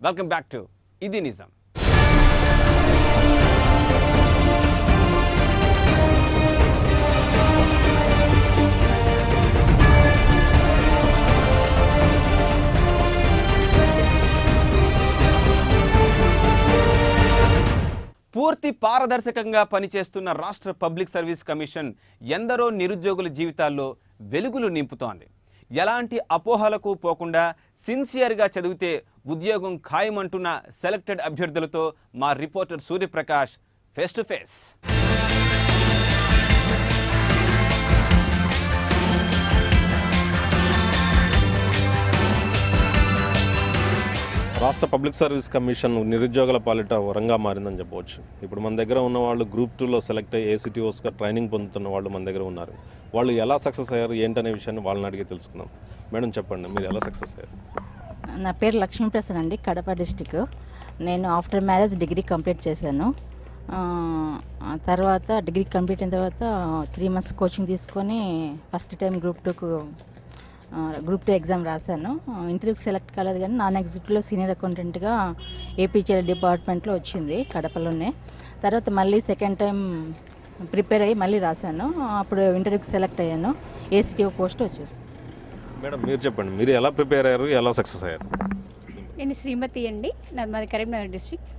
Welcome back to ఇది నిజం. పూర్తి పారదర్శకంగా పనిచేస్తున్న రాష్ట్ర పబ్లిక్ సర్వీస్ కమిషన్ ఎందరో నిరుద్యోగుల జీవితాల్లో వెలుగులు నింపుతోంది. ఎలాంటి అపోహలకు పోకుండా సిన్సియర్గా చదివితే ఉద్యోగం ఖాయమంటున్న సెలెక్టెడ్ అభ్యర్థులతో మా reporter Suryaprakash face to face. రాష్ట్ర పబ్లిక్ సర్వీస్ కమిషన్ నిరుద్యోగుల పాలిట వరంగా మారిందని చెప్పవచ్చు. ఇప్పుడు మన దగ్గర ఉన్న వాళ్ళు గ్రూప్ 2లో సెలెక్ట్ అయ్యి ఏసీటీఓస్గా ట్రైనింగ్ పొందుతున్న వాళ్ళు మన దగ్గర ఉన్నారు. వాళ్ళు ఎలా సక్సెస్ అయ్యారు ఏంటనే విషయాన్ని వాళ్ళని అడిగి తెలుసుకుందాం. మేడం చెప్పండి, మీరు ఎలా సక్సెస్ అయ్యారు? నా పేరు లక్ష్మీప్రసన్న అండి, కడప డిస్టిక్. నేను ఆఫ్టర్ మ్యారేజ్ డిగ్రీ కంప్లీట్ చేశాను. తర్వాత డిగ్రీ కంప్లీట్ అయిన తర్వాత 3 months కోచింగ్ తీసుకొని ఫస్ట్ టైం గ్రూప్ 2 ఎగ్జామ్ రాశాను. ఇంటర్వ్యూకి సెలెక్ట్ కాలేదు కానీ నాన్ ఎగ్జిక్యూటివ్లో సీనియర్ అకౌంటెంట్గా ఏపీహెచ్ఎల్ డిపార్ట్మెంట్లో వచ్చింది కడపలోనే. తర్వాత మళ్ళీ సెకండ్ టైం ప్రిపేర్ అయ్యి మళ్ళీ రాశాను. అప్పుడు ఇంటర్వ్యూకి సెలెక్ట్ అయ్యాను, ఏసీటీఓ పోస్ట్ వచ్చేసాను. మేడం మీరు చెప్పండి, మీరు ఎలా ప్రిపేర్ అయ్యారు, ఎలా సక్సెస్ అయ్యారు? నేను శ్రీమతి అండి, మాది కరీంనగర్ డిస్ట్రిక్ట్.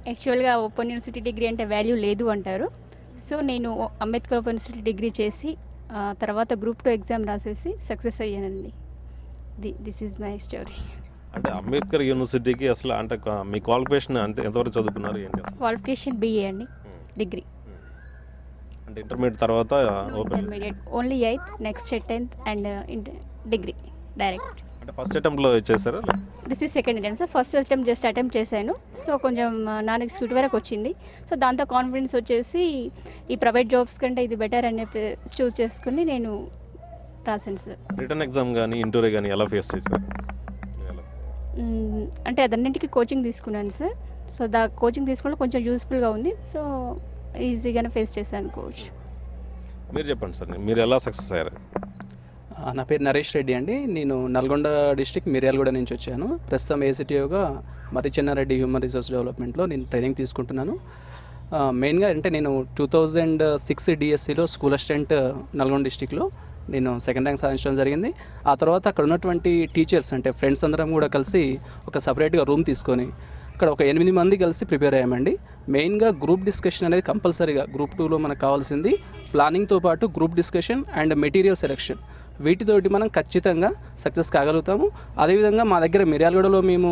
యాక్చువల్గా ఓపెన్ యూనివర్సిటీ డిగ్రీ అంటే వాల్యూ లేదు అంటారు. సో నేను అంబేద్కర్ ఓపెన్ యూనివర్సిటీ డిగ్రీ చేసి తర్వాత గ్రూప్ 2 ఎగ్జామ్ రాసేసి సక్సెస్ అయ్యానండి. This is my story. అంటే అంబేద్కర్ యూనివర్సిటీకి అసలు అంటే మీ క్వాలిఫికేషన్ అంటే ఎంతవరకు చదువుకున్నారు ఏంటి? క్వాలిఫికేషన్ BA అండి, డిగ్రీ. అంటే ఇంటర్మీడియట్ తర్వాత intermediate only 8th, next 10th and degree direct. అంటే ఫస్ట్ అటెంప్ట్లో చేశారా? This is second attempt sir. First attempt just attempt చేశాను. సో కొంచెం నాన్ ఎగ్జిక్యూటివ్ వరకు వచ్చింది. సో దాంతో కాన్ఫిడెన్స్ వచ్చేసి ఈ ప్రైవేట్ జాబ్స్ కంటే ఇది బెటర్ అని చూస్ చేసుకుని నేను రాశాను సార్. రిటర్న్ ఎగ్జామ్ కానీ ఇంటర్వ్యూ కానీ ఎలా ఫేస్ చేశారు? అంటే అదన్నింటికి కోచింగ్ తీసుకున్నాను సార్. సో కోచింగ్ తీసుకోవడం కొంచెం యూస్ఫుల్గా ఉంది. సో ఈజీగానే ఫేస్ చేశాను కోచ్. మీరు చెప్పండి సార్, మీరు ఎలా సక్సెస్ అయ్యారు? నా పేరు నరేష్ రెడ్డి అండి. నేను నల్గొండ డిస్ట్రిక్ట్ మిర్యాలగూడ నుంచి వచ్చాను. ప్రస్తుతం ఏసీటీఓగా మరి చెన్నారెడ్డి హ్యూమన్ రిసోర్స్ డెవలప్మెంట్లో నేను ట్రైనింగ్ తీసుకుంటున్నాను. మెయిన్గా అంటే నేను 2006 డిఎస్సిలో స్కూల్ అసిస్టెంట్ నల్గొండ డిస్ట్రిక్ట్లో నేను సెకండ్ ర్యాంక్ సాధించడం జరిగింది. ఆ తర్వాత అక్కడ ఉన్నటువంటి టీచర్స్ అంటే ఫ్రెండ్స్ అందరం కూడా కలిసి ఒక సపరేట్గా రూమ్ తీసుకొని ఇక్కడ ఒక 8 మంది కలిసి ప్రిపేర్ అయ్యామండి. మెయిన్గా గ్రూప్ డిస్కషన్ అనేది కంపల్సరీగా గ్రూప్ 2లో మనకు కావాల్సింది ప్లానింగ్తో పాటు group discussion and material selection, వీటితోటి మనం ఖచ్చితంగా సక్సెస్ కాగలుగుతాము. అదేవిధంగా మా దగ్గర మిర్యాలగూడలో మేము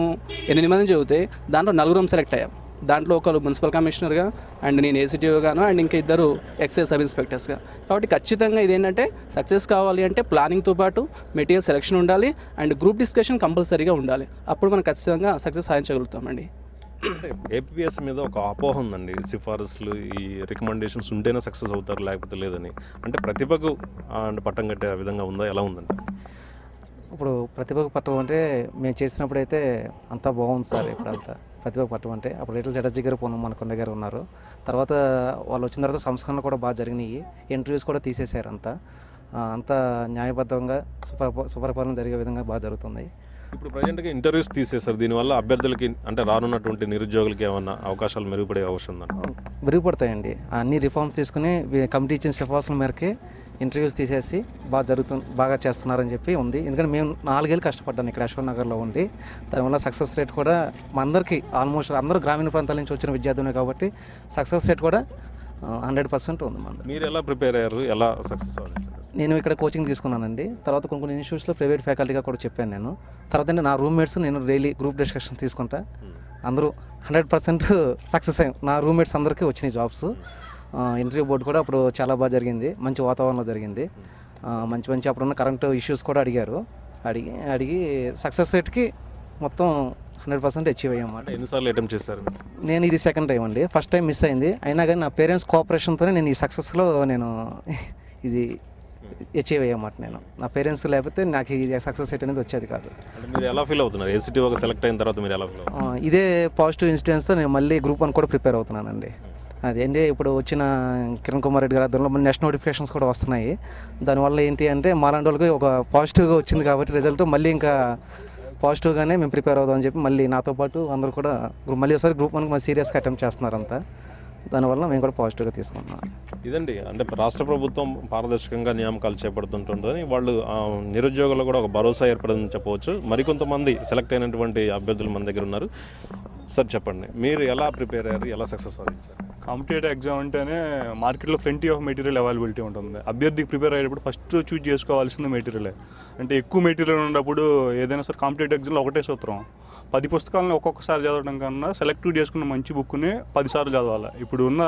8 మంది చదివితే దాంట్లో 4 సెలెక్ట్ అయ్యాం. దాంట్లో ఒకరు మున్సిపల్ కమిషనర్గా అండ్ నేను ఏసీటీఓగాను అండ్ ఇంకా 2 ఎక్సైజ్ సబ్ ఇన్స్పెక్టర్స్గా. కాబట్టి ఖచ్చితంగా ఇదేంటంటే సక్సెస్ కావాలి అంటే ప్లానింగ్తో పాటు మెటీరియల్ సెలెక్షన్ ఉండాలి అండ్ గ్రూప్ డిస్కషన్ కంపల్సరీగా ఉండాలి. అప్పుడు మనం ఖచ్చితంగా సక్సెస్ సాధించగలుగుతామండి. ఏపీఎస్ మీద ఒక అపోహ ఉందండి, సిఫారసులు ఈ రికమెండేషన్స్ ఉంటేనే సక్సెస్ అవుతారు లేకపోతే లేదని. అంటే ప్రతిభకు పట్టం కట్టే విధంగా ఉందా, ఎలా ఉందండి? ఇప్పుడు ప్రతిభకు పట్టం అంటే మేము చేసినప్పుడైతే అంతా బాగుంది సార్. ఇప్పుడంతా ప్రతిభకు పట్టం అంటే అప్పుడు రేట్ల చటర్జీ గారు పూనం మనకొండ గారు ఉన్నారు. తర్వాత వాళ్ళు వచ్చిన తర్వాత సంస్కరణలు కూడా బాగా జరిగినాయి, ఇంటర్వ్యూస్ కూడా తీసేశారు. అంతా న్యాయబద్ధంగా సుపరిపాలన జరిగే విధంగా బాగా జరుగుతుంది. ఇప్పుడు ప్రజెంట్గా ఇంటర్వ్యూస్ తీసేశారు, దీనివల్ల అభ్యర్థులకి అంటే రానున్నటువంటి నిరుద్యోగులకి ఏమన్నా అవకాశాలు మెరుగుపడే అవసరం ఉందండి? మెరుగుపడతాయండి. అన్ని రిఫార్మ్స్ తీసుకుని కమిటీ ఇచ్చిన సిఫార్సుల మేరకే ఇంటర్వ్యూస్ తీసేసి బాగా చేస్తున్నారని చెప్పి ఉంది. ఎందుకంటే మేము 4 ఏళ్ళు కష్టపడ్డాను ఇక్కడ అశోక్ నగర్లో ఉండి. దానివల్ల సక్సెస్ రేట్ కూడా మా అందరికీ ఆల్మోస్ట్ అందరూ గ్రామీణ ప్రాంతాల నుంచి వచ్చిన విద్యార్థులే కాబట్టి సక్సెస్ రేట్ కూడా 100% ఉంది. మీరు ఎలా ప్రిపేర్ అయ్యారు, ఎలా సక్సెస్ అవ్వాలి? నేను ఇక్కడ కోచింగ్ తీసుకున్నానండి. తర్వాత కొన్ని ఇన్స్టిట్యూట్స్లో ప్రైవేట్ ఫ్యాకల్టీగా కూడా చెప్పాను నేను. తర్వాత నా రూమ్మేట్స్ నేను డైలీ గ్రూప్ డిస్కషన్ తీసుకుంటా. అందరూ 100% సక్సెస్ అయ్యాం. నా రూమ్మేట్స్ అందరికీ వచ్చినాయి జాబ్స్. ఇంటర్వ్యూ బోర్డు కూడా అప్పుడు చాలా బాగా జరిగింది, మంచి వాతావరణంలో జరిగింది. మంచి అప్పుడున్న కరెంట్ ఇష్యూస్ కూడా అడిగి సక్సెస్ రేట్కి మొత్తం 100% అచీవ్ అయ్యామాట. ఎన్నిసార్లు అటెంప్ట్ చేశారు? నేను ఇది సెకండ్ టైం అండి. ఫస్ట్ టైం మిస్ అయింది, అయినా కానీ నా పేరెంట్స్ కోఆపరేషన్తోనే నేను ఈ సక్సెస్లో ఇది అచీవ్ అయ్యామాట. నేను నా పేరెంట్స్ లేకపోతే నాకు ఇది సక్సెస్ రేట్ అనేది వచ్చేది కాదు. మీరు ఎలా ఫీల్ అవుతున్నారు ఏసీటీఓగా సెలెక్ట్ అయిన తర్వాత? మీరు ఎలా ఫీల్ అవుతున్నారు? ఇదే పాజిటివ్ ఇన్సిడెంట్స్తో నేను మళ్ళీ గ్రూప్ 1 కూడా ప్రిపేర్ అవుతున్నానండి. అదేంటి ఇప్పుడు వచ్చిన కిరణ్ కుమార్ రెడ్డి గారి ఆధ్వర్యంలో మళ్ళీ నెక్స్ట్ నోటిఫికేషన్స్ కూడా వస్తున్నాయి. దానివల్ల ఏంటి అంటే మాలాంటి వాళ్ళకి ఒక పాజిటివ్గా వచ్చింది కాబట్టి రిజల్ట్ మళ్ళీ ఇంకా పాజిటివ్గానే మేము ప్రిపేర్ అవుదామని చెప్పి మళ్ళీ నాతో పాటు అందరూ కూడా మళ్ళీ ఒకసారి గ్రూప్ 1కి మళ్ళీ సీరియస్గా అటెంప్ట్ చేస్తున్నారు అంతా. దానివల్ల మేము కూడా పాజిటివ్గా తీసుకున్నాం. ఇదండి, అంటే రాష్ట్ర ప్రభుత్వం పారదర్శకంగా నియామకాలు చేపడుతుంటుందని వాళ్ళు నిరుద్యోగులు కూడా ఒక భరోసా ఏర్పడిందని చెప్పవచ్చు. మరికొంతమంది సెలెక్ట్ అయినటువంటి అభ్యర్థులు మన దగ్గర ఉన్నారు. సార్ చెప్పండి, మీరు ఎలా ప్రిపేర్ అయ్యారు, ఎలా సక్సెస్ సాధించారు? కాంపిటేటివ్ ఎగ్జామ్ అంటేనే మార్కెట్లో ప్lenty ఆఫ్ మెటీరియల్ అవైలబిలిటీ ఉంటుంది. అభ్యర్థికి ప్రిపేర్ అయ్యేటప్పుడు ఫస్ట్ చూజ్ చేసుకోవాల్సింది మెటీరియలే. అంటే ఎక్కువ మెటీరియల్ ఉన్నప్పుడు ఏదైనా సరే కాంపిటేటివ్ ఎగ్జామ్లో ఒకటే సూత్రం, 10 పుస్తకాలను ఒక్కొక్కసారి చదవడం కన్నా సెలెక్టివ్ చేసుకున్న మంచి బుక్ని 10 సార్లు చదవాలి. ఇప్పుడు ఉన్న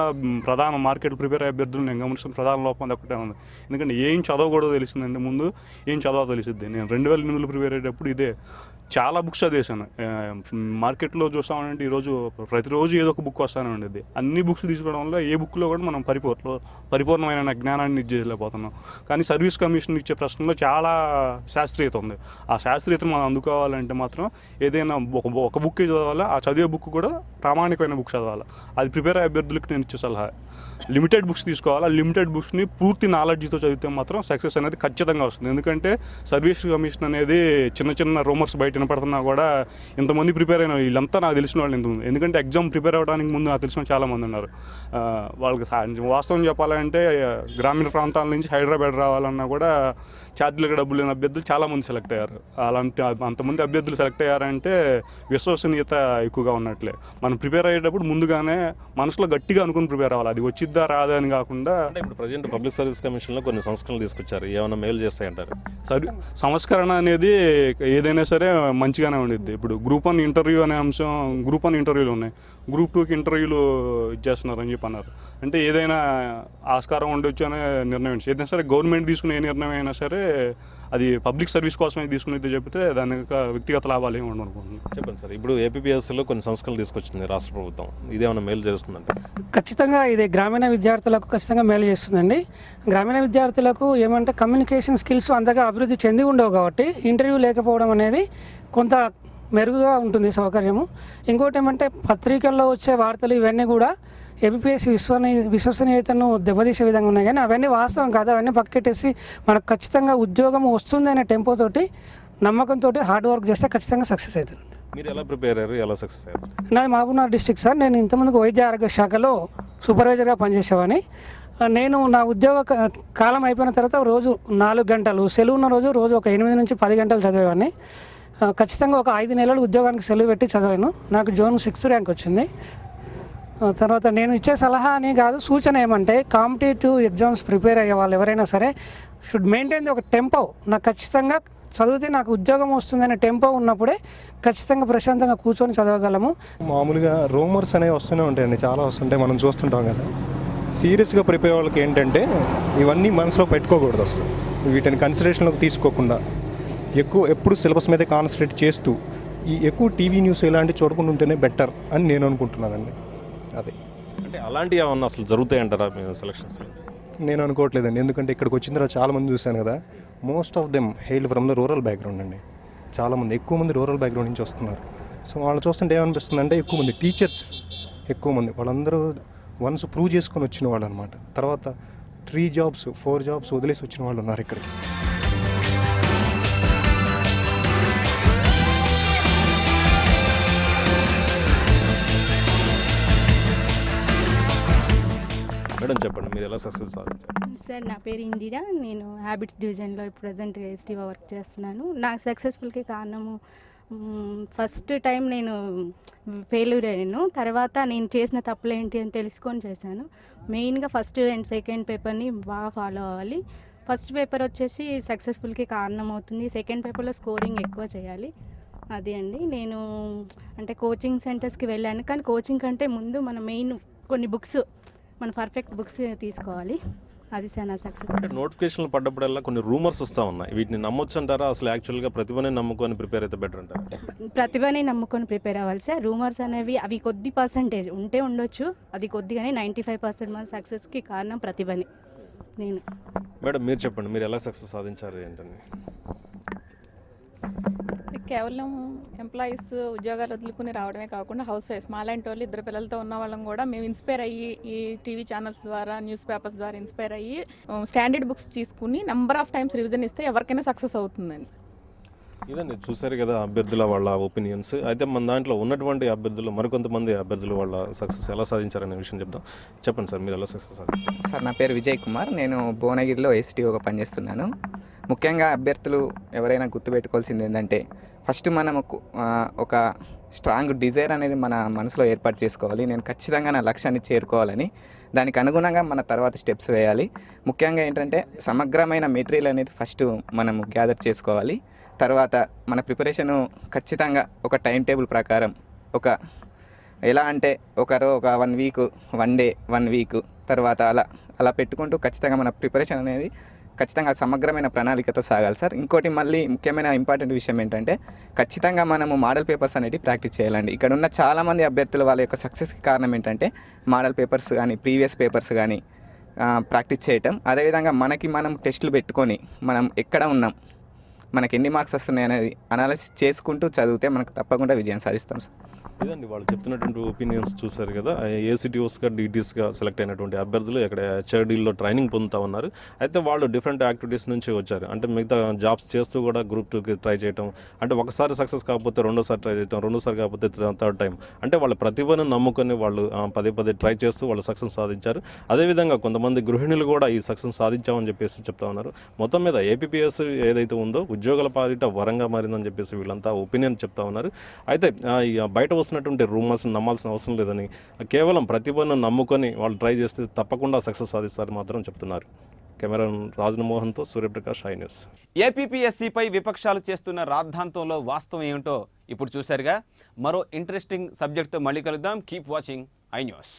ప్రధాన మార్కెట్ ప్రిపేర్ అయ్యే అభ్యర్థులు నేను గమనిస్తున్న ప్రధాన లోపం అది ఒకటే ఉంది. ఎందుకంటే ఏం చదవకూడదో తెలిసిందండి, ముందు ఏం చదవో తెలిసింది. నేను 2008లో ప్రిపేర్ అయ్యేటప్పుడు ఇదే చాలా బుక్స్ చదివేశాను. మార్కెట్లో చూస్తామంటే ఈరోజు ప్రతిరోజు ఏదో ఒక బుక్ వస్తానే ఉండేది. అన్ని బుక్స్ తీసుకోవడం వల్ల ఏ బుక్లో కూడా మనం పరిపూర్ణమైన జ్ఞానాన్ని ఇచ్చేయలేకపోతున్నాం. కానీ సర్వీస్ కమిషన్ ఇచ్చే ప్రశ్నలో చాలా శాస్త్రీయత ఉంది. ఆ శాస్త్రీయతను మనం అందుకోవాలంటే మాత్రం ఏదైనా ఒక బుక్ చదవాలి, ఆ చదివే బుక్ కూడా ప్రామాణికమైన బుక్ చదవాలి. అది ప్రిపేర్ అయ్యే అభ్యర్థులకు నేను ఇచ్చే సలహా. లిమిటెడ్ బుక్స్ తీసుకోవాలి. ఆ లిమిటెడ్ బుక్స్ని పూర్తి నాలెడ్జ్తో చదివితే మాత్రం సక్సెస్ అనేది ఖచ్చితంగా వస్తుంది. ఎందుకంటే సర్వీస్ కమిషన్ అనేది చిన్న చిన్న రూమర్స్ బయట వినపడుతున్నా కూడా ఇంతమంది ప్రిపేర్ అయిన వీళ్ళంతా నాకు తెలిసిన వాళ్ళు ఇంతమంది. ఎందుకంటే ఎగ్జామ్ ప్రిపేర్ అవ్వడానికి ముందు నాకు తెలిసిన చాలామంది ఉన్నారు. వాళ్ళకి వాస్తవం చెప్పాలంటే గ్రామీణ ప్రాంతాల నుంచి హైదరాబాద్ రావాలన్నా కూడా ఛార్జీలకు డబ్బులు లేని అభ్యర్థులు చాలామంది సెలెక్ట్ అయ్యారు. అలాంటి అంతమంది అభ్యర్థులు సెలెక్ట్ అయ్యారంటే విశ్వసనీయత ఎక్కువగా ఉన్నట్లే. మనం ప్రిపేర్ అయ్యేటప్పుడు ముందుగానే మనసులో గట్టిగా అనుకుని ప్రిపేర్ అవ్వాలి. అది వచ్చిద్దా రాదా అని కాకుండా. అంటే ఇప్పుడు ప్రజెంట్ పబ్లిక్ సర్వీస్ కమిషన్లో కొన్ని సంస్కరణలు తీసుకొచ్చారు, ఏమైనా మేలు చేస్తాయంటారు? సంస్కరణ అనేది ఏదైనా సరే మంచిగానే ఉండిద్ది. ఇప్పుడు గ్రూప్ 1 ఇంటర్వ్యూ అనే అంశం, గ్రూప్ 1 ఇంటర్వ్యూలు ఉన్నాయి, గ్రూప్ 2కి ఇంటర్వ్యూలు ఇచ్చేస్తున్నారు అని చెప్పి అన్నారు. అంటే ఏదైనా ఆస్కారం ఉండొచ్చు అనే నిర్ణయం. ఏదైనా సరే గవర్నమెంట్ తీసుకునే ఏ నిర్ణయం అయినా సరే అది పబ్లిక్ సర్వీస్ కోసమే తీసుకునేది చెప్తే దాని యొక్క వ్యక్తిగత లాభాలు ఏమి ఉండవు అనుకుంటున్నాను. చెప్పండి సార్, ఇప్పుడు ఏపీపీఎస్సీలో కొన్ని సంస్కరణలు తీసుకొచ్చింది రాష్ట్ర ప్రభుత్వం, ఇదేమైనా మేలు చేస్తుందంటే? ఖచ్చితంగా ఇది గ్రామీణ విద్యార్థులకు ఖచ్చితంగా మేలు చేస్తుందండి. గ్రామీణ విద్యార్థులకు ఏమంటే కమ్యూనికేషన్ స్కిల్స్ అంతగా అభివృద్ధి చెంది ఉండవు కాబట్టి ఇంటర్వ్యూ లేకపోవడం అనేది కొంత మెరుగుగా ఉంటుంది సౌకర్యము. ఇంకోటి ఏమంటే పత్రికల్లో వచ్చే వార్తలు ఇవన్నీ కూడా ఏపీఎస్సీ విశ్వసనీయతను దెబ్బతీసే విధంగా ఉన్నాయి. కానీ అవన్నీ వాస్తవం కాదు. అవన్నీ పక్కెట్టేసి మనకు ఖచ్చితంగా ఉద్యోగం వస్తుందనే టెంపోతోటి నమ్మకంతో హార్డ్ వర్క్ చేస్తే ఖచ్చితంగా సక్సెస్ అవుతుంది. మీరు ఎలా ప్రిపేర్ అయ్యారు, ఎలా సక్సెస్ అయ్యారు? నాది మహబూబ్నగర్ డిస్ట్రిక్ట్ సార్. నేను ఇంతకుముందు వైద్య ఆరోగ్య శాఖలో సూపర్వైజర్గా పనిచేసేవాడిని. నేను నా ఉద్యోగ కాలం అయిపోయిన తర్వాత రోజు 4 గంటలు, సెలవు ఉన్న రోజు ఒక 8 నుంచి 10 గంటలు చదివేవాడిని. ఖచ్చితంగా ఒక 5 నెలలు ఉద్యోగానికి సెలవు పెట్టి చదివాను. నాకు జూన్ 6th ర్యాంక్ వచ్చింది. తర్వాత నేను ఇచ్చే సలహా అని కాదు, సూచన ఏమంటే కాంపిటేటివ్ ఎగ్జామ్స్ ప్రిపేర్ అయ్యే వాళ్ళు ఎవరైనా సరే షుడ్ మెయింటైన్ ఒక టెంపో. నాకు ఖచ్చితంగా చదివితే నాకు ఉద్యోగం వస్తుందనే టెంపో ఉన్నప్పుడే ఖచ్చితంగా ప్రశాంతంగా కూర్చొని చదవగలము. మామూలుగా రూమర్స్ అనేవి వస్తూనే ఉంటాయండి, చాలా వస్తుంటాయి, మనం చూస్తుంటాం కదా. సీరియస్గా ప్రిపేర్ వాళ్ళకి ఏంటంటే ఇవన్నీ మనసులో పెట్టుకోకూడదు, అసలు వీటిని కన్సిడరేషన్లోకి తీసుకోకుండా ఎప్పుడు సిలబస్ మీదే కాన్సన్ట్రేట్ చేస్తూ ఈ ఎక్కువ టీవీ న్యూస్ ఇలాంటివి చూడకుండా ఉంటేనే బెటర్ అని నేను అనుకుంటున్నానండి. అదే అంటే అలాంటివి ఏమన్నా అసలు జరుగుతాయంటారా సెలక్షన్స్? నేను అనుకోవట్లేదండి. ఎందుకంటే ఇక్కడికి వచ్చిన తర్వాత చాలామంది చూశాను కదా, most of them hail from the rural background అండి. చాలామంది ఎక్కువ మంది రూరల్ బ్యాక్గ్రౌండ్ నుంచి వస్తున్నారు. సో వాళ్ళు చూస్తుంటే ఏమనిపిస్తుంది అంటే ఎక్కువ మంది టీచర్స్, ఎక్కువ మంది వాళ్ళందరూ వన్స్ ప్రూవ్ చేసుకొని వచ్చిన వాళ్ళు అనమాట. తర్వాత 3 jobs 4 jobs వదిలేసి వచ్చిన వాళ్ళు ఉన్నారు ఇక్కడికి. మేడం చెప్పండి, మీరు ఎలా సక్సెస్ సాధించారు? సార్ నా పేరు ఇందిరా. నేను హ్యాబిట్స్ డివిజన్లో ప్రజెంట్ ఎస్టీగా వర్క్ చేస్తున్నాను. నాకు సక్సెస్ఫుల్కి కారణము ఫస్ట్ టైం నేను ఫెయిల్యూర్ అయ్యాను. తర్వాత నేను చేసిన తప్పులు ఏంటి అని తెలుసుకొని చేశాను. మెయిన్గా ఫస్ట్ అండ్ సెకండ్ పేపర్ని బాగా ఫాలో అవ్వాలి. ఫస్ట్ పేపర్ వచ్చేసి సక్సెస్ఫుల్కి కారణం అవుతుంది. సెకండ్ పేపర్లో స్కోరింగ్ ఎక్కువ చేయాలి. అది అండి. నేను అంటే కోచింగ్ సెంటర్స్కి వెళ్ళాను, కానీ కోచింగ్ కంటే ముందు మన మెయిన్ కొన్ని బుక్స్, మన పర్ఫెక్ట్ బుక్స్ తీసుకోవాలి. అది సార్ నా సక్సెస్. అంటే నోటిఫికేషన్లు పడ్డప్పుడల్లా కొన్ని రూమర్స్ వస్తూ ఉన్నాయి, వీటిని నమ్మొచ్చు అంటారా? అసలు యాక్చువల్గా ప్రతిభనే నమ్ముకొని ప్రిపేర్ అయితే బెటర్ అంటారా? ప్రతిభని నమ్ముకొని ప్రిపేర్ అవ్వాలి సార్. రూమర్స్ అనేవి అవి కొద్ది పర్సంటేజ్ ఉంటే ఉండొచ్చు, అది కొద్దిగానే 95% మన సక్సెస్కి కారణం ప్రతిభని. నేను మేడం మీరు చెప్పండి, మీరు ఎలా సక్సెస్ సాధించారు ఏంటని? కేవలం ఎంప్లాయీస్ ఉద్యోగాలు వదులుకుని రావడమే కాకుండా హౌస్ వైఫ్స్ మాలాంటి వాళ్ళు 2 పిల్లలతో ఉన్న వాళ్ళం కూడా మేము ఇన్స్పైర్ అయ్యి ఈ టీవీ ఛానల్స్ ద్వారా, న్యూస్ పేపర్స్ ద్వారా ఇన్స్పైర్ అయ్యి స్టాండర్డ్ బుక్స్ తీసుకుని నెంబర్ ఆఫ్ టైమ్స్ రివిజన్ ఇస్తే ఎవరికైనా సక్సెస్ అవుతుందండి. ఇదండి చూసారు కదా అభ్యర్థుల వాళ్ళ ఒపీనియన్స్. అయితే మన దాంట్లో ఉన్నటువంటి అభ్యర్థులు మరికొంతమంది అభ్యర్థులు వాళ్ళ సక్సెస్ ఎలా సాధించారనే విషయం చెప్దాం. చెప్పండి సార్, మీరు ఎలా సక్సెస్ సాధించారు? సార్ నా పేరు విజయ్ కుమార్, నేను భువనగిరిలో ఏసీటీఓగా పనిచేస్తున్నాను. ముఖ్యంగా అభ్యర్థులు ఎవరైనా గుర్తుపెట్టుకోవాల్సింది ఏంటంటే ఫస్ట్ మనం ఒక స్ట్రాంగ్ డిజైర్ అనేది మన మనసులో ఏర్పాటు చేసుకోవాలి. నేను ఖచ్చితంగా నా లక్ష్యాన్ని చేరుకోవాలని, దానికి అనుగుణంగా మన తర్వాత స్టెప్స్ వేయాలి. ముఖ్యంగా ఏంటంటే సమగ్రమైన మెటీరియల్ అనేది ఫస్ట్ మనము గ్యాదర్ చేసుకోవాలి. తర్వాత మన ప్రిపరేషను ఖచ్చితంగా ఒక టైం టేబుల్ ప్రకారం ఎలా అంటే ఒక 1 వీక్ 1 డే 1 వీక్ తర్వాత అలా పెట్టుకుంటూ ఖచ్చితంగా మన ప్రిపరేషన్ అనేది ఖచ్చితంగా సమగ్రమైన ప్రణాళికతో సాగాలి సార్. ఇంకోటి మళ్ళీ ముఖ్యమైన ఇంపార్టెంట్ విషయం ఏంటంటే ఖచ్చితంగా మనము మోడల్ పేపర్స్ అనేవి ప్రాక్టీస్ చేయాలండి. ఇక్కడ ఉన్న చాలామంది అభ్యర్థులు వాళ్ళ యొక్క సక్సెస్కి కారణం ఏంటంటే మోడల్ పేపర్స్ కానీ ప్రీవియస్ పేపర్స్ కానీ ప్రాక్టీస్ చేయటం. అదేవిధంగా మనం టెస్టులు పెట్టుకొని మనం ఎక్కడ ఉన్నాం, మనకి ఎన్ని మార్క్స్ వస్తున్నాయి అనేది అనాలిసిస్ చేసుకుంటూ చదివితే మనకు తప్పకుండా విజయం సాధిస్తాం సార్. ఇదండి వాళ్ళు చెప్తున్నటువంటి ఒపీనియన్స్ చూశారు కదా. ఏసీటీఓస్గా డీటీస్గా సెలెక్ట్ అయినటువంటి అభ్యర్థులు ఇక్కడ హెచ్ఆర్డీలో ట్రైనింగ్ పొందుతూ ఉన్నారు. అయితే వాళ్ళు డిఫరెంట్ యాక్టివిటీస్ నుంచి వచ్చారు. అంటే మిగతా జాబ్స్ చేస్తూ కూడా గ్రూప్ 2కి ట్రై చేయటం, అంటే ఒకసారి సక్సెస్ కాకపోతే రెండోసారి ట్రై చేయటం, రెండోసారి కాకపోతే థర్డ్ టైం, అంటే వాళ్ళ ప్రతిభను నమ్ముకొని వాళ్ళు పదే ట్రై చేస్తూ వాళ్ళు సక్సెస్ సాధించారు. అదేవిధంగా కొంతమంది గృహిణులు కూడా ఈ సక్సెస్ సాధించామని చెప్పేసి చెప్తా ఉన్నారు. మొత్తం మీద ఏపీపీఎస్ ఏదైతే ఉందో ఉద్యోగాల పాలిట వరంగా మారిందని చెప్పేసి వీళ్ళంతా ఒపీనియన్ చెప్తా ఉన్నారు. అయితే బయట వస్తున్నటువంటి రూమర్స్ నమ్మాల్సిన అవసరం లేదని, కేవలం ప్రతిభను నమ్ముకొని వాళ్ళు ట్రై చేస్తే తప్పకుండా సక్సెస్ సాధిస్తారని మాత్రం చెప్తున్నారు. కెమెరా రాజమోహన్తో సూర్యప్రకాష్, ఐ న్యూస్. ఏపీపీఎస్సీపై విపక్షాలు చేస్తున్న రాద్ధాంతంలో వాస్తవం ఏమిటో ఇప్పుడు చూశారుగా. మరో ఇంట్రెస్టింగ్ సబ్జెక్ట్తో మళ్ళీ కలుద్దాం. Keep watching I news.